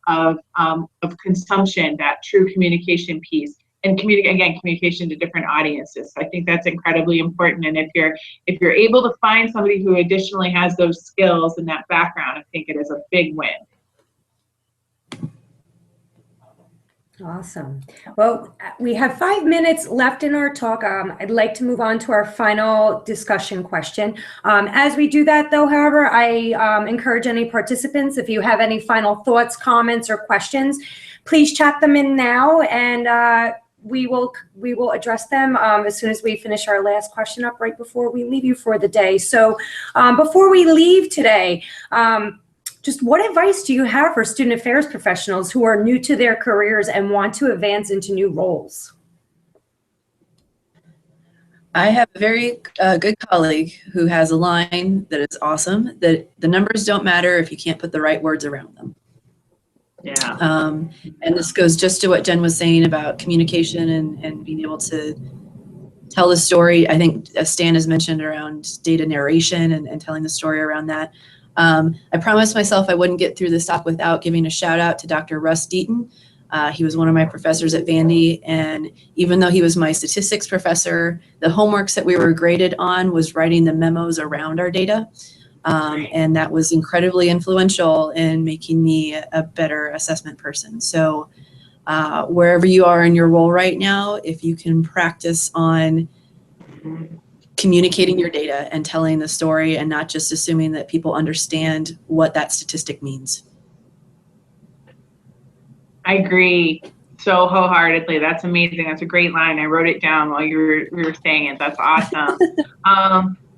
consumption, that true communication piece. And communication to different audiences. I think that's incredibly important. And if you're able to find somebody who additionally has those skills and that background, I think it is a big win. Awesome. Well, we have 5 minutes left in our talk. I'd like to move on to our final discussion question. As we do that, though, however, I encourage any participants, if you have any final thoughts, comments, or questions, please chat them in now, and we will address them as soon as we finish our last question up right before we leave you for the day. So before we leave today, just what advice do you have for student affairs professionals who are new to their careers and want to advance into new roles? I have a very good colleague who has a line that is awesome, that the numbers don't matter if you can't put the right words around them. Yeah. And this goes just to what Jen was saying about communication and being able to tell the story. I think Stan has mentioned around data narration and telling the story around that. I promised myself I wouldn't get through this talk without giving a shout out to Dr. Russ Deaton. He was one of my professors at Vandy, and even though he was my statistics professor, the homeworks that we were graded on was writing the memos around our data. And that was incredibly influential in making me a better assessment person. So wherever you are in your role right now, if you can practice on communicating your data and telling the story and not just assuming that people understand what that statistic means. I agree so wholeheartedly. That's amazing. That's a great line. I wrote it down while you were saying it. That's awesome.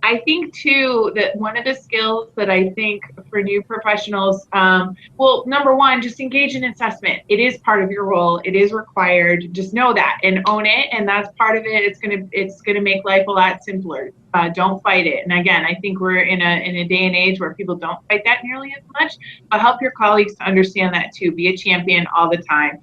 I think too that one of the skills that I think for new professionals, well, number one, just engage in assessment. It is part of your role. It is required. Just know that and own it. And that's part of it. It's gonna make life a lot simpler. Don't fight it. And again, I think we're in a day and age where people don't fight that nearly as much. But help your colleagues to understand that too. Be a champion all the time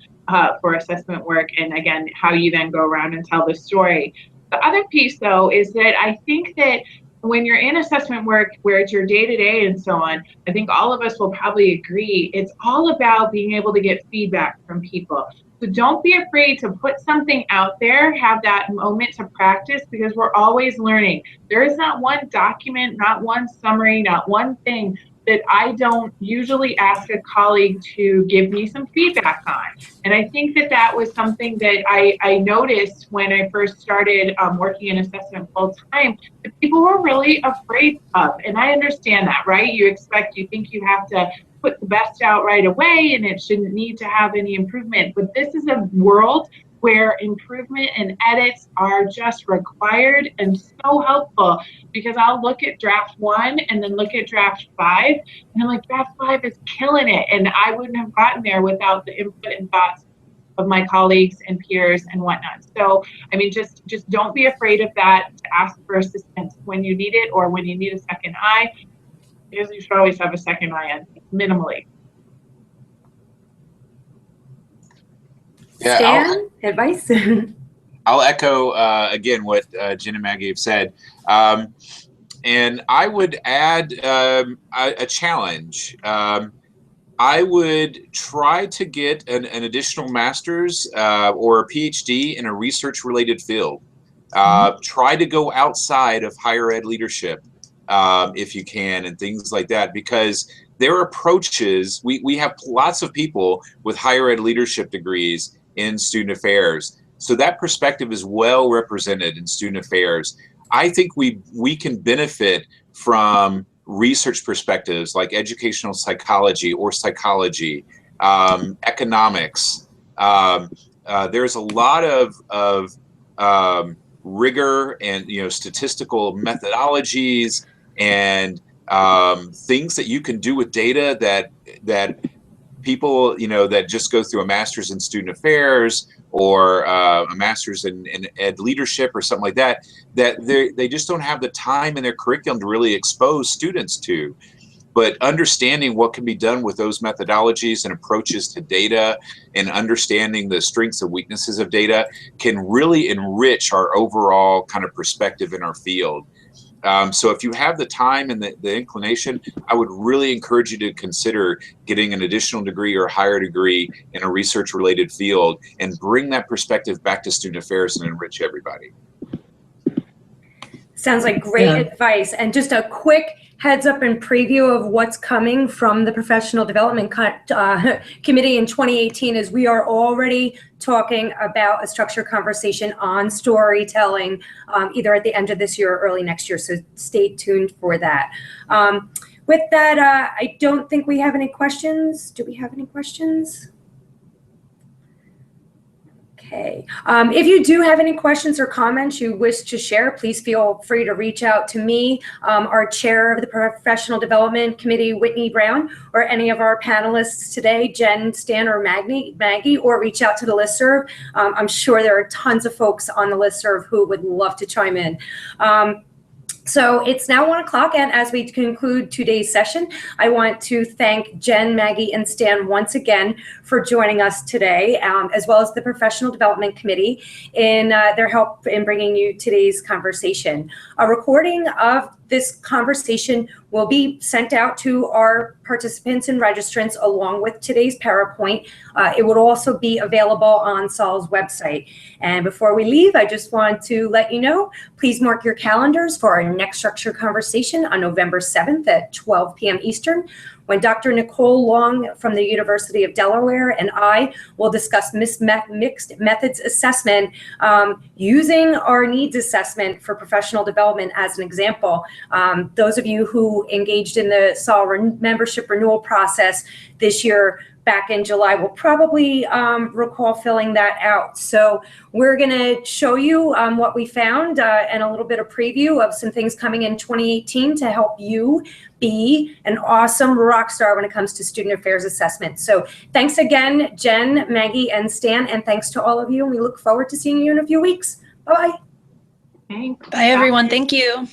for assessment work. And again, how you then go around and tell the story. The other piece though is that I think that when you're in assessment work where it's your day-to-day and so on, I think all of us will probably agree, it's all about being able to get feedback from people. So don't be afraid to put something out there, have that moment to practice, because we're always learning. There is not one document, not one summary, not one thing that I don't usually ask a colleague to give me some feedback on. And I think that that was something that I noticed when I first started working in assessment full time, that people were really afraid of. And I understand that, right? You think you have to put the best out right away and it shouldn't need to have any improvement. But this is a world where improvement and edits are just required and so helpful, because I'll look at draft 1 and then look at draft 5 and I'm like, draft 5 is killing it. And I wouldn't have gotten there without the input and thoughts of my colleagues and peers and whatnot. So, I mean, just don't be afraid of that, to ask for assistance when you need it or when you need a second eye, because you should always have a second eye on minimally. Yeah, Stan, advice? I'll echo again what Jen and Maggie have said. And I would add a challenge. I would try to get an additional master's or a PhD in a research-related field. Try to go outside of higher ed leadership if you can, and things like that, because their approaches, we have lots of people with higher ed leadership degrees in student affairs. So that perspective is well represented in student affairs. I think we can benefit from research perspectives like educational psychology or psychology, economics. There's a lot of rigor and statistical methodologies and things that you can do with data that people that just go through a master's in student affairs or a master's in ed leadership or something like that they just don't have the time in their curriculum to really expose students to. But understanding what can be done with those methodologies and approaches to data and understanding the strengths and weaknesses of data can really enrich our overall kind of perspective in our field. So if you have the time and the inclination, I would really encourage you to consider getting an additional degree or a higher degree in a research-related field and bring that perspective back to student affairs and enrich everybody. Sounds like great advice. And just a quick heads up and preview of what's coming from the Professional Development Committee in 2018 is we are already talking about a structured conversation on storytelling either at the end of this year or early next year. So stay tuned for that. With that, I don't think we have any questions. Do we have any questions? Okay. If you do have any questions or comments you wish to share, please feel free to reach out to me, our chair of the Professional Development Committee, Whitney Brown, or any of our panelists today, Jen, Stan, or Maggie, or reach out to the listserv. I'm sure there are tons of folks on the listserv who would love to chime in. So it's now 1 o'clock, and as we conclude today's session, I want to thank Jen, Maggie, and Stan once again for joining us today, as well as the Professional Development Committee in their help in bringing you today's conversation. A recording of this conversation will be sent out to our participants and registrants along with today's PowerPoint. It would also be available on SAL's website. And before we leave, I just want to let you know, please mark your calendars for our next structured conversation on November 7th at 12 p.m. Eastern, when Dr. Nicole Long from the University of Delaware and I will discuss mixed methods assessment using our needs assessment for professional development as an example. Those of you who engaged in the SAL membership renewal process this year back in July will probably recall filling that out. So we're going to show you what we found and a little bit of preview of some things coming in 2018 to help you be an awesome rock star when it comes to student affairs assessment. So thanks again, Jen, Maggie, and Stan, and thanks to all of you. And we look forward to seeing you in a few weeks. Bye-bye. Thanks. Bye, everyone. Thank you.